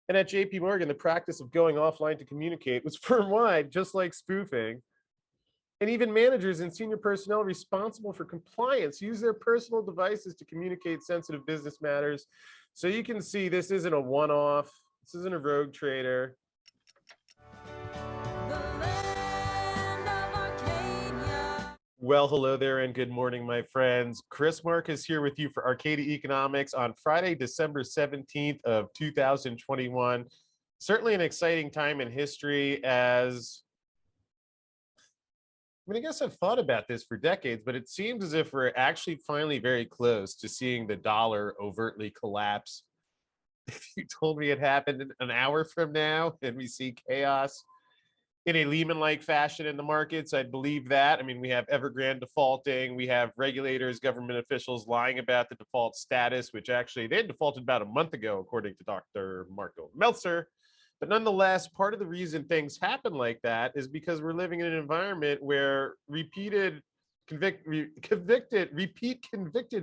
And at JPMorgan, the practice of going offline to communicate was firm-wide, just like spoofing. And even managers and senior personnel responsible for compliance use their personal devices to communicate sensitive business matters. So you can see this isn't a one-off. This isn't a rogue trader. Well, hello there and good morning, my friends. Chris Marcus here with you for Arcadia Economics on Friday, December 17th of 2021. Certainly an exciting time in history as, I guess I've thought about this for decades, but it seems as if we're actually finally very close to seeing the dollar overtly collapse. If you told me it happened an hour from now and we see chaos in a Lehman-like fashion in the markets, I'd believe that. I mean, we have Evergrande defaulting. We have regulators, government officials lying about the default status, which actually they had defaulted about a month ago, according to Dr. Marco Meltzer. But nonetheless, part of the reason things happen like that is because we're living in an environment where repeat convicted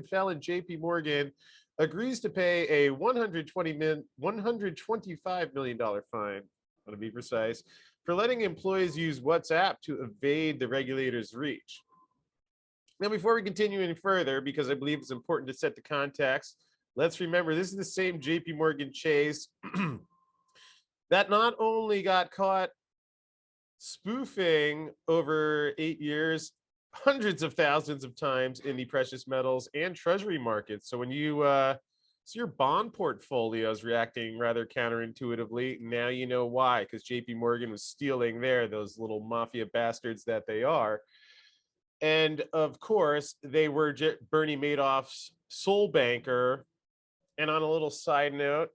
felon JPMorgan agrees to pay a $125 million fine, to be precise, for letting employees use WhatsApp to evade the regulator's reach. Now, before we continue any further, because I believe it's important to set the context, let's remember this is the same JPMorgan Chase that not only got caught spoofing over 8 years, hundreds of thousands of times in the precious metals and treasury markets. So when you so your bond portfolio is reacting rather counterintuitively. Now you know why, because JPMorgan was stealing those little mafia bastards that they are. And of course, they were Bernie Madoff's sole banker. And on a little side note,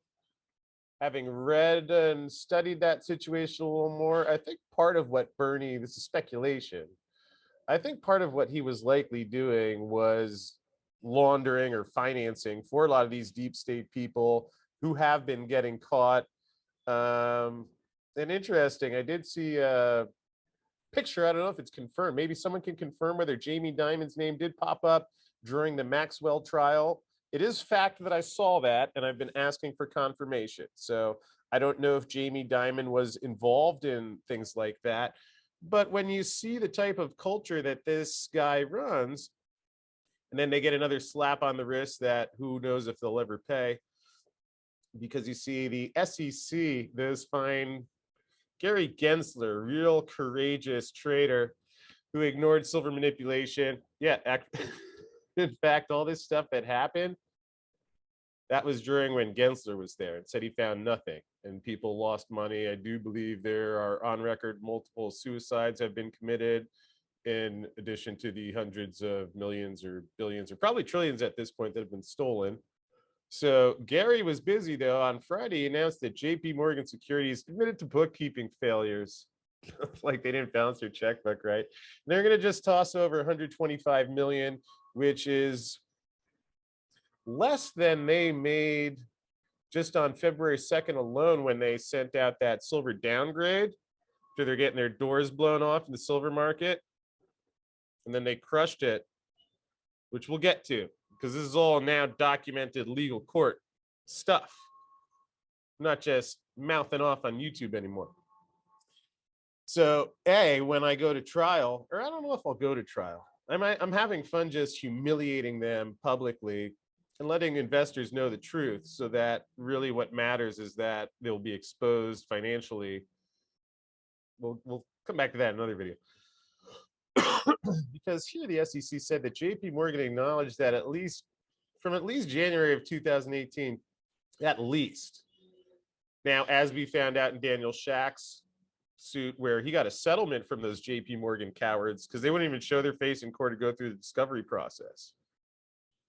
having read and studied that situation a little more, I think part of what Bernie, this is speculation, I think part of what he was likely doing was laundering or financing for a lot of these deep state people who have been getting caught. And interesting, I did see a picture, I don't know if it's confirmed, maybe someone can confirm whether Jamie Dimon's name did pop up during the Maxwell trial. It is fact that I saw that, and I've been asking for confirmation. So I don't know if Jamie Dimon was involved in things like that. But when you see the type of culture that this guy runs, and then they get another slap on the wrist that who knows if they'll ever pay, because you see the SEC, this fine Gary Gensler, real courageous trader who ignored silver manipulation. Yeah, in fact, all this stuff that happened, that was during when Gensler was there and said he found nothing and people lost money. I do believe there are on record multiple suicides have been committed, in addition to the hundreds of millions or billions or probably trillions at this point that have been stolen. So Gary was busy though. On Friday, he announced that JPMorgan Securities admitted to bookkeeping failures. Like they didn't balance their checkbook right. And they're going to just toss over 125 million, which is less than they made just on February 2nd alone when they sent out that silver downgrade after they're getting their doors blown off in the silver market. And then they crushed it, which we'll get to, because this is all now documented legal court stuff, not just mouthing off on YouTube anymore. So, when I go to trial, or I don't know if I'll go to trial, I'm having fun just humiliating them publicly and letting investors know the truth, so that really what matters is that they'll be exposed financially. We'll come back to that in another video. Because here the SEC said that JPMorgan acknowledged that at least January of 2018, at least. Now, as we found out in Daniel Shack's suit, where he got a settlement from those JPMorgan cowards because they wouldn't even show their face in court to go through the discovery process.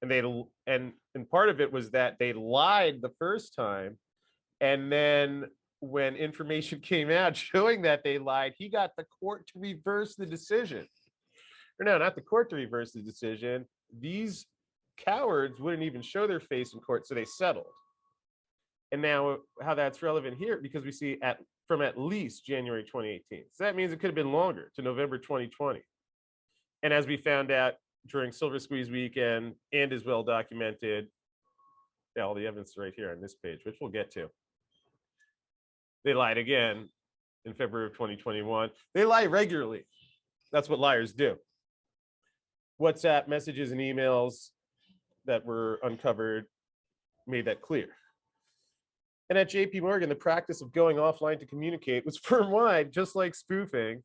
And part of it was that they lied the first time, and then when information came out showing that they lied, he got the court to reverse the decision. Or no, not the court to reverse the decision. These cowards wouldn't even show their face in court, so they settled. And now how that's relevant here, because we see from at least January 2018. So that means it could have been longer, to November 2020. And as we found out during Silver Squeeze weekend, and is well documented, all the evidence is right here on this page, which we'll get to. They lied again in February of 2021. They lie regularly. That's what liars do. WhatsApp messages and emails that were uncovered made that clear. And at JPMorgan, the practice of going offline to communicate was firm-wide, just like spoofing.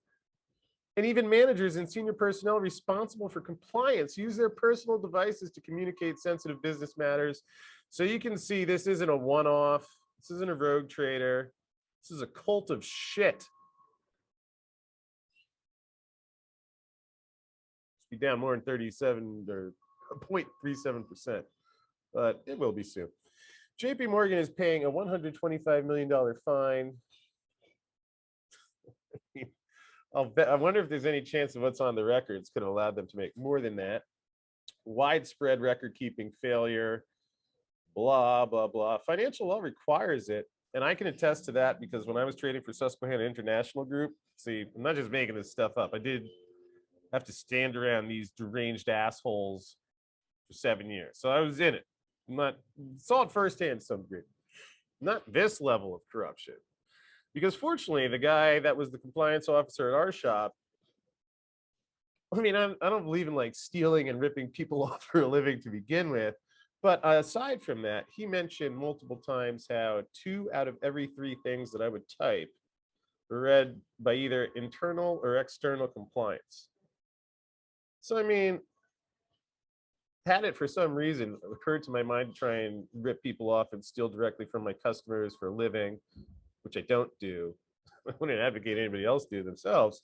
And even managers and senior personnel responsible for compliance use their personal devices to communicate sensitive business matters. So you can see this isn't a one-off. This isn't a rogue trader. This is a cult of shit. Be down more than 37 or 0.37%, but it will be soon. JP Morgan is paying a $125 million fine. I wonder if there's any chance of what's on the records could have allowed them to make more than that. Widespread record-keeping failure, blah, blah, blah. Financial law requires it, and I can attest to that because when I was trading for Susquehanna International Group, see, I'm not just making this stuff up. I did have to stand around these deranged assholes for 7 years. So I was in it. Saw it firsthand to some degree. Not this level of corruption. Because fortunately, the guy that was the compliance officer at our shop, I mean, I don't believe in like stealing and ripping people off for a living to begin with. But aside from that, he mentioned multiple times how 2 out of every 3 things that I would type were read by either internal or external compliance. So, I mean, had it for some reason occurred to my mind to try and rip people off and steal directly from my customers for a living, which I don't do. I wouldn't advocate anybody else do themselves.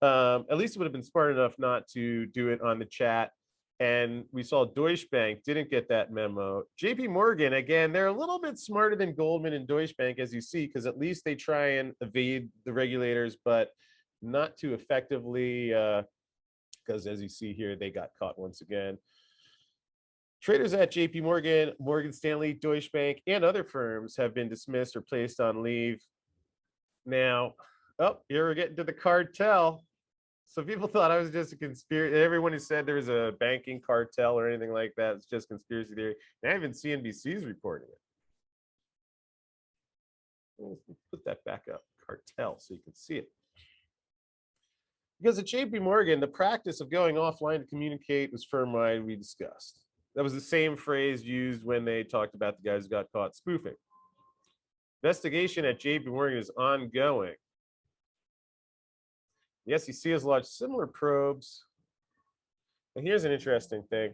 At least it would have been smart enough not to do it on the chat. And we saw Deutsche Bank didn't get that memo. JP Morgan, again, they're a little bit smarter than Goldman and Deutsche Bank, as you see, because at least they try and evade the regulators, but not too effectively, because as you see here, they got caught once again. Traders at JP Morgan, Morgan Stanley, Deutsche Bank, and other firms have been dismissed or placed on leave. Now, oh, here we're getting to the cartel. So people thought I was just a conspiracy. Everyone who said there was a banking cartel or anything like that, it's just conspiracy theory. Now even CNBC's reporting it. Let's put that back up, cartel, so you can see it. Because at JP Morgan, the practice of going offline to communicate was firm-wide, we discussed. That was the same phrase used when they talked about the guys who got caught spoofing. Investigation at JP Morgan is ongoing. The SEC has launched similar probes. And here's an interesting thing.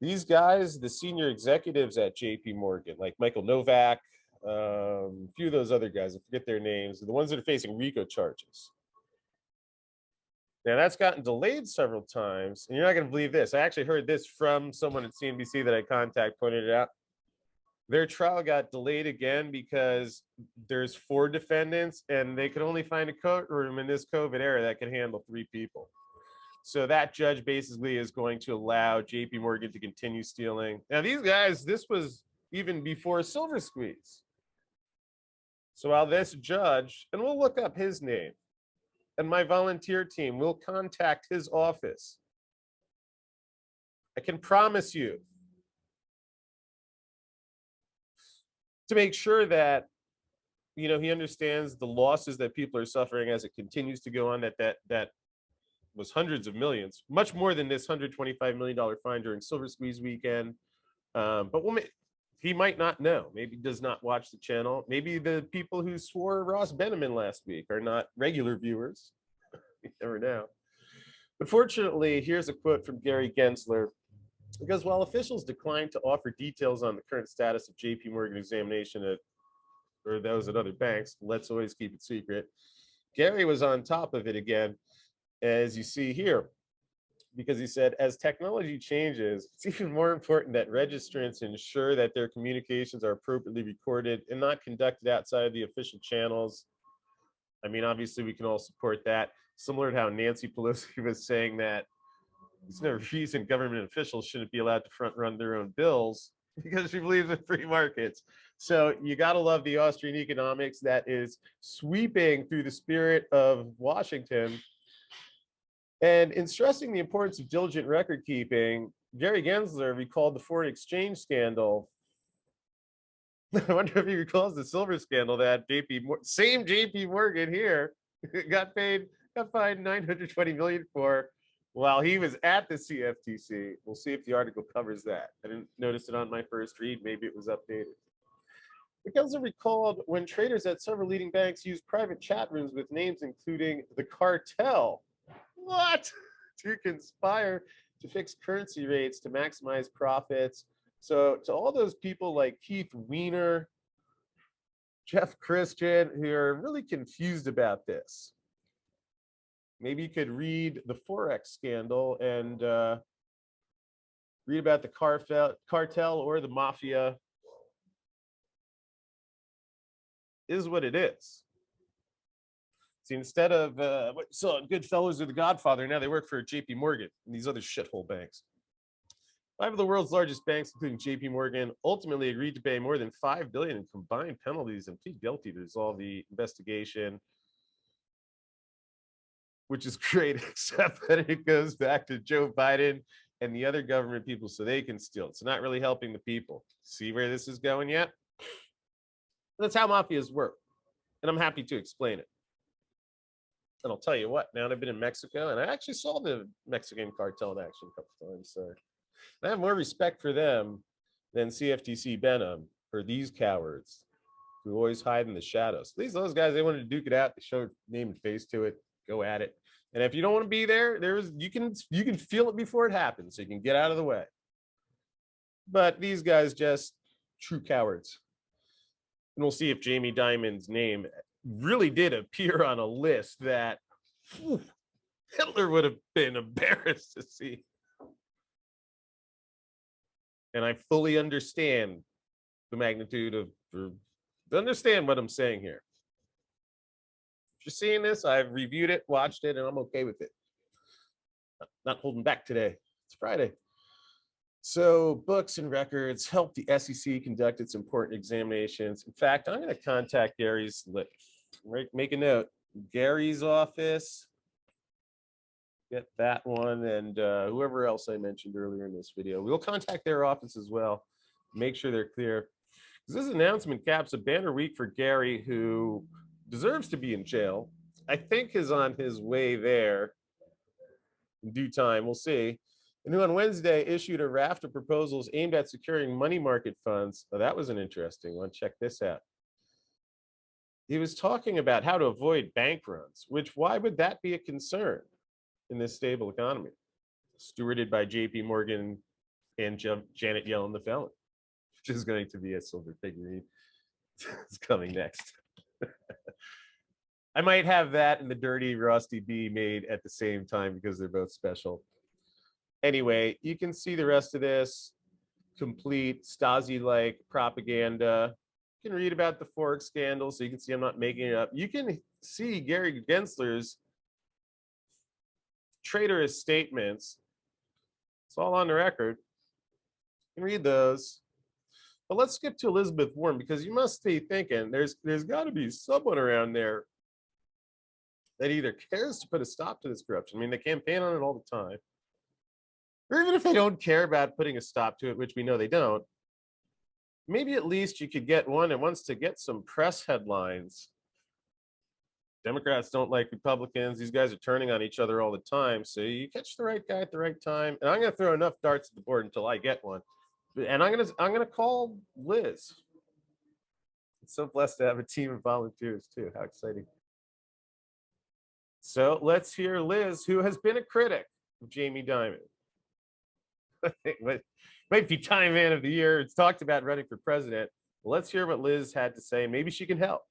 These guys, the senior executives at JP Morgan, like Michael Novak, a few of those other guys, I forget their names, are the ones that are facing RICO charges. Now, that's gotten delayed several times, and you're not going to believe this. I actually heard this from someone at CNBC that I contacted, pointed it out. Their trial got delayed again because there's 4 defendants, and they could only find a courtroom in this COVID era that can handle 3 people. So that judge basically is going to allow JP Morgan to continue stealing. Now, these guys, this was even before Silver Squeeze. So while this judge, and we'll look up his name, and my volunteer team will contact his office, I can promise you to make sure that, you know, he understands the losses that people are suffering as it continues to go on, that was hundreds of millions, much more than this $125 million fine during Silver Squeeze weekend. But he might not know. Maybe he does not watch the channel. Maybe the people who swore Ross Benjamin last week are not regular viewers. You never know. But fortunately, here's a quote from Gary Gensler. Because while officials declined to offer details on the current status of JP Morgan examination or those at other banks, let's always keep it secret, Gary was on top of it again, as you see here, because he said, as technology changes, it's even more important that registrants ensure that their communications are appropriately recorded and not conducted outside of the official channels. I mean, obviously, we can all support that. Similar to how Nancy Pelosi was saying that there's no reason government officials shouldn't be allowed to front run their own bills because she believes in free markets. So you got to love the Austrian economics that is sweeping through the spirit of Washington. And in stressing the importance of diligent record keeping, Gary Gensler recalled the foreign exchange scandal I wonder if he recalls the silver scandal that same JP Morgan here got fined 920 million for while he was at the CFTC. We'll see if the article covers that. I didn't notice it on my first read. Maybe it was updated. It also recalled when traders at several leading banks used private chat rooms with names including the cartel. What? To conspire to fix currency rates to maximize profits. So to all those people like Keith Weiner, Jeff Christian, who are really confused about this, maybe you could read the Forex scandal and read about the cartel or the mafia. Is what it is. See, instead of so Goodfellas or The Godfather, now they work for JPMorgan and these other shithole banks. 5 of the world's largest banks, including JPMorgan, ultimately agreed to pay more than $5 billion in combined penalties and plead guilty to resolve the investigation, which is great, except that it goes back to Joe Biden and the other government people so they can steal. It's not really helping the people. See where this is going yet? That's how mafias work. And I'm happy to explain it. And I'll tell you what, now that I've been in Mexico, and I actually saw the Mexican cartel in action a couple times. So I have more respect for them than CFTC Benham for these cowards who always hide in the shadows. Those guys, they wanted to duke it out. They showed name and face to it. Go at it. And if you don't want to be there, you can feel it before it happens, so you can get out of the way. But these guys just true cowards. And we'll see if Jamie Dimon's name really did appear on a list that Hitler would have been embarrassed to see. And I fully understand the magnitude of, understand what I'm saying here. If you're seeing this, I've reviewed it, watched it, and I'm okay with it. Not holding back today. It's Friday. So books and records help the SEC conduct its important examinations. In fact, I'm going to contact Gary's, make a note, Gary's office, get that one, and whoever else I mentioned earlier in this video. We'll contact their office as well, make sure they're clear. This announcement caps a banner week for Gary, who deserves to be in jail. I think is on his way there in due time. We'll see. And who on Wednesday issued a raft of proposals aimed at securing money market funds. Oh, that was an interesting one. Check this out. He was talking about how to avoid bank runs, which why would that be a concern in this stable economy? Stewarded by JPMorgan and Janet Yellen, the felon, which is going to be a silver figurine. It's coming next. I might have that and the dirty Rusty B made at the same time because they're both special. Anyway, you can see the rest of this complete Stasi-like propaganda. You can read about the Forex scandal, so you can see I'm not making it up. You can see Gary Gensler's traitorous statements. It's all on the record. You can read those. But let's skip to Elizabeth Warren, because you must be thinking there's got to be someone around there that either cares to put a stop to this corruption. I mean, they campaign on it all the time. Or even if they don't care about putting a stop to it, which we know they don't, maybe at least you could get one that wants to get some press headlines. Democrats don't like Republicans. These guys are turning on each other all the time. So you catch the right guy at the right time. And I'm going to throw enough darts at the board until I get one. And I'm gonna call Liz. It's so blessed to have a team of volunteers too. How exciting. So let's hear Liz, who has been a critic of Jamie Dimon. Might be Time Man of the Year. It's talked about running for president. Well, let's hear what Liz had to say. Maybe she can help.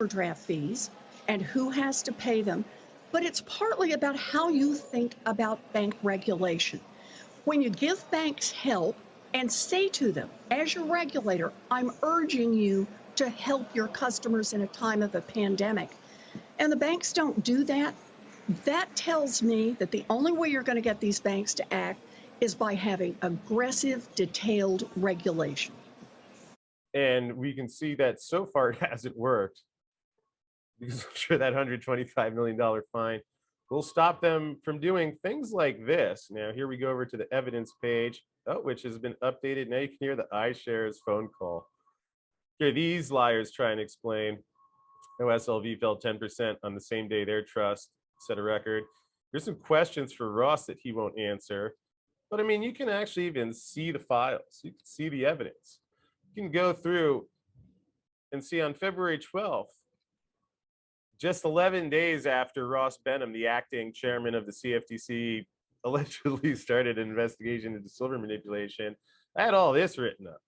Draft fees and who has to pay them, but it's partly about how you think about bank regulation. When you give banks help and say to them, as your regulator, I'm urging you to help your customers in a time of a pandemic, and the banks don't do that, that tells me that the only way you're going to get these banks to act is by having aggressive, detailed regulation. And we can see that so far it hasn't worked, because I'm sure that $125 million fine will stop them from doing things like this. Now, here we go over to the evidence page, which has been updated. Now you can hear the iShares phone call. Here, these liars try and explain how SLV fell 10% on the same day their trust set a record. There's some questions for Ross that he won't answer. But I mean, you can actually even see the files. You can see the evidence. You can go through and see on February 12th, just 11 days after Ross Benham, the acting chairman of the CFTC, allegedly started an investigation into silver manipulation, I had all this written up.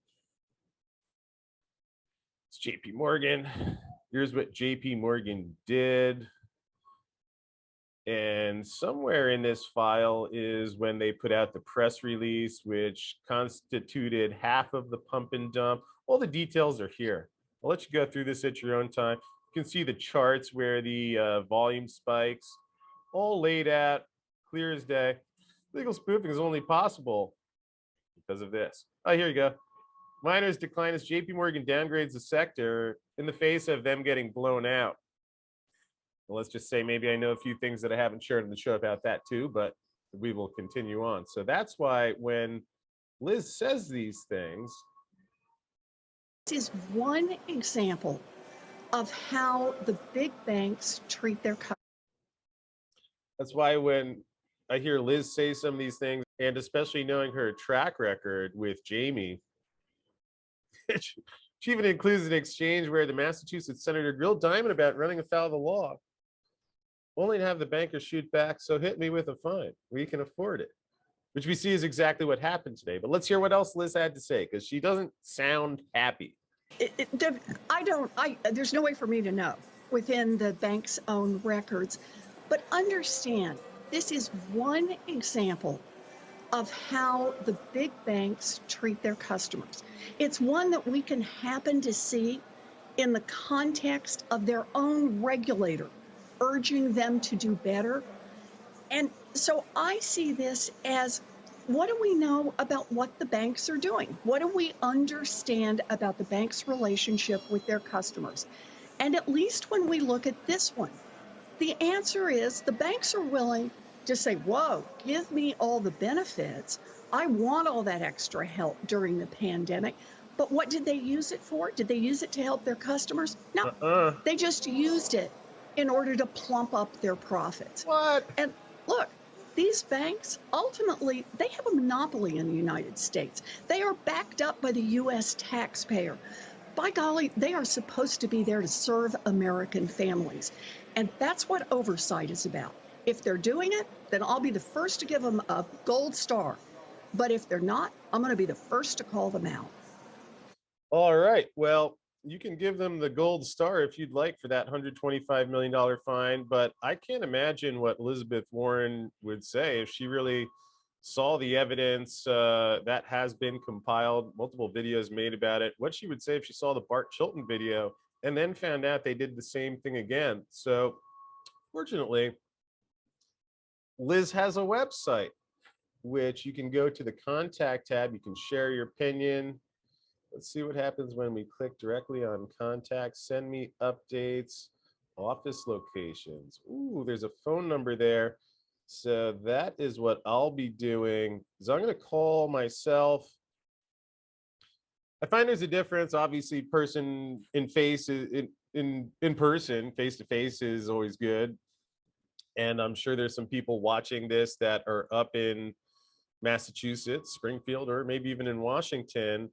It's JPMorgan. Here's what JPMorgan did. And somewhere in this file is when they put out the press release, which constituted half of the pump and dump. All the details are here. I'll let you go through this at your own time. You can see the charts where the volume spikes, all laid out, clear as day. Legal spoofing is only possible because of this. Oh, here you go. Miners decline as JPMorgan downgrades the sector in the face of them getting blown out. Well, let's just say maybe I know a few things that I haven't shared in the show about that too, but we will continue on. So that's why when Liz says these things. This is one example of how the big banks treat their customers. That's why when I hear Liz say some of these things, and especially knowing her track record with Jamie, she even includes an exchange where the Massachusetts Senator grilled Diamond about running afoul of the law, only to have the banker shoot back, so hit me with a fine. We can afford it, which we see is exactly what happened today. But let's hear what else Liz had to say, because she doesn't sound happy. There's no way for me to know within the bank's own records, but understand this is one example of how the big banks treat their customers. It's one that we can happen to see in the context of their own regulator urging them to do better. And so I see this as, what do we know about what the banks are doing? What do we understand about the bank's relationship with their customers? And at least when we look at this one, the answer is the banks are willing to say, whoa, give me all the benefits. I want all that extra help during the pandemic. But what did they use it for? Did they use it to help their customers? No, they just used it in order to plump up their profits. What? And look, these banks, ultimately, they have a monopoly in the United States. They are backed up by the U.S. taxpayer. By golly, they are supposed to be there to serve American families. And that's what oversight is about. If they're doing it, then I'll be the first to give them a gold star. But if they're not, I'm going to be the first to call them out. All right. Well, you can give them the gold star if you'd like for that $125 million fine. But I can't imagine what Elizabeth Warren would say if she really saw the evidence that has been compiled, multiple videos made about it. What she would say if she saw the Bart Chilton video and then found out they did the same thing again. So fortunately, Liz has a website, which you can go to the contact tab. You can share your opinion. Let's see what happens when we click directly on contact, send me updates, office locations. Ooh, there's a phone number there. So that is what I'll be doing. So I'm going to call myself. I find there's a difference. Obviously, person in face in person, face to face is always good. And I'm sure there's some people watching this that are up in Massachusetts, Springfield, or maybe even in Washington.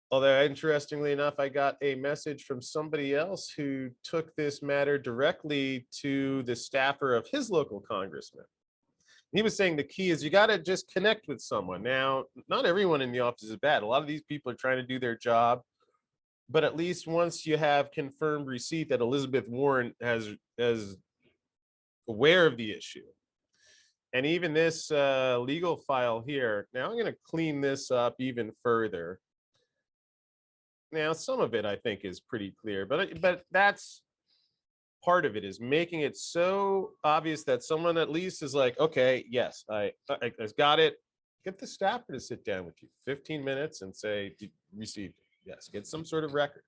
Although, interestingly enough, I got a message from somebody else who took this matter directly to the staffer of his local congressman. He was saying the key is you got to just connect with someone. Now, not everyone in the office is bad. A lot of these people are trying to do their job. But at least once you have confirmed receipt that Elizabeth Warren is aware of the issue. And even this legal file here, now I'm going to clean this up even further. Now, some of it I think is pretty clear, but that's part of it, is making it so obvious that someone at least is like, okay, yes, I got it. Get the staffer to sit down with you 15 minutes and say, received it. Yes, get some sort of record.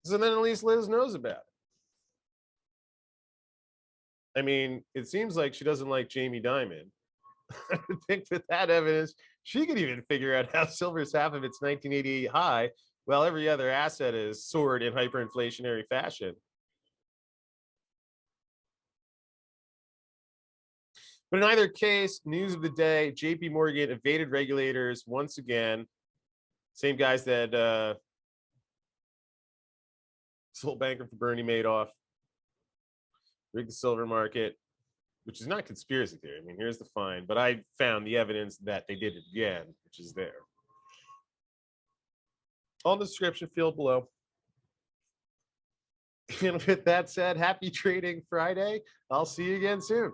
So then at least Liz knows about it. I mean, it seems like she doesn't like Jamie Dimon. I think with that evidence, She could even figure out how silver's half of its 1988 high, while every other asset is soared in hyperinflationary fashion. But in either case, news of the day, JPMorgan evaded regulators once again. Same guys that sold banker for Bernie Madoff, rigged the silver market, which is not conspiracy theory. I mean, here's the fine, but I found the evidence that they did it again, which is there. All in the description field below. And with that said, happy trading Friday. I'll see you again soon.